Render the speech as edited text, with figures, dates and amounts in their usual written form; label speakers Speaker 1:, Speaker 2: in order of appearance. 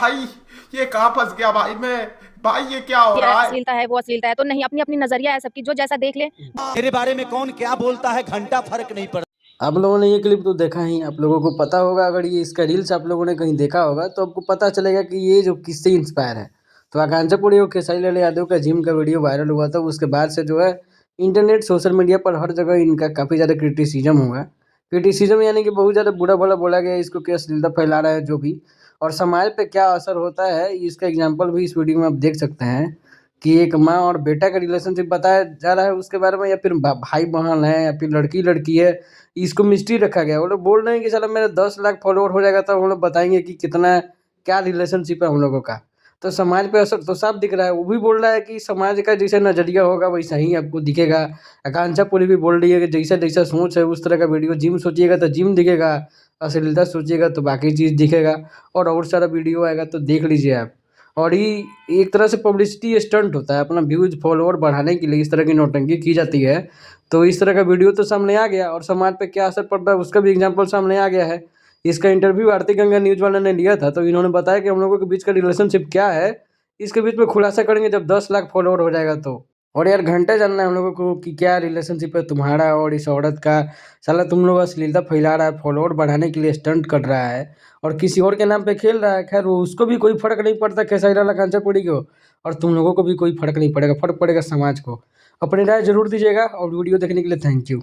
Speaker 1: भाई ये कहाँ फंस गया भाई मैं। भाई ये क्या हो
Speaker 2: ये
Speaker 1: रहा है।
Speaker 2: अश्लीलता है, वो अश्लीलता है, तो नहीं, अपनी अपनी नजरिया है सबकी, जो जैसा देख ले।
Speaker 3: मेरे बारे में कौन क्या बोलता है घंटा फर्क नहीं पड़ता।
Speaker 4: आप लोगों ने ये क्लिप तो देखा ही, आप लोगों को पता होगा, अगर ये इसका रील्स आप लोगों ने कहीं देखा होगा तो आपको पता चलेगा कि ये जो किससे इंस्पायर है। तो आकांक्षा पूरी और खेसारी लाल यादव का जिम का वीडियो वायरल हुआ था, उसके बाद से जो है इंटरनेट सोशल मीडिया पर हर जगह इनका काफ़ी ज़्यादा क्रिटिसिज्म हुआ। क्रिटिसिज्म यानी कि बहुत ज़्यादा बुरा भला बोला गया, इसको क्या अश्लीलता फैला रहा है जो भी, और समाज पे क्या असर होता है इसका एग्जाम्पल भी इस वीडियो में आप देख सकते हैं कि एक माँ और बेटा का रिलेशनशिप बताया जा रहा है उसके बारे में, या फिर भाई बहन है, या फिर लड़की लड़की है, इसको मिस्ट्री रखा गया। वो लोग बोल रहे हैं कि साला मेरा 10 लाख फॉलोअर हो जाएगा तो हम लोग बताएंगे कि कितना क्या रिलेशनशिप है हम लोगों का। तो समाज पे असर तो साफ दिख रहा है। वो भी बोल रहा है कि समाज का जैसा नजरिया होगा वैसा ही आपको दिखेगा। आकांक्षा पूरी भी बोल रही है कि जैसा जैसा सोच है उस तरह का वीडियो, जिम सोचिएगा तो जिम दिखेगा, अश्लीलता सोचिएगा तो बाकी चीज़ दिखेगा, और सारा वीडियो आएगा तो देख लीजिए आप। और ये एक तरह से पब्लिसिटी स्टंट होता है, अपना व्यूज फॉलोअर बढ़ाने के लिए इस तरह की नौटंकी की जाती है। तो इस तरह का वीडियो तो सामने आ गया, और समाज पे क्या असर पड़ता है उसका भी एग्जाम्पल सामने आ गया है। इसका इंटरव्यू आरती गंगा न्यूज़ वाले ने लिया था, तो इन्होंने बताया कि हम लोगों के बीच का रिलेशनशिप क्या है, इसके बीच में खुलासा करेंगे जब 10 लाख फॉलोअर हो जाएगा तो। और यार घंटे जानना है हम लोगों को कि क्या रिलेशनशिप है तुम्हारा और इस औरत का। साला तुम लोग अश्लीलता फैला रहा है, फॉलोअर बढ़ाने के लिए स्टंट कर रहा है, और किसी और के नाम पे खेल रहा है। खैर वो उसको भी कोई फर्क नहीं पड़ता, खेसारी लाल आकांक्षापुरी को, और तुम लोगों को भी कोई फर्क नहीं पड़ेगा, फर्क पड़ेगा समाज को। अपनी राय जरूर दीजिएगा, और वीडियो देखने के लिए थैंक यू।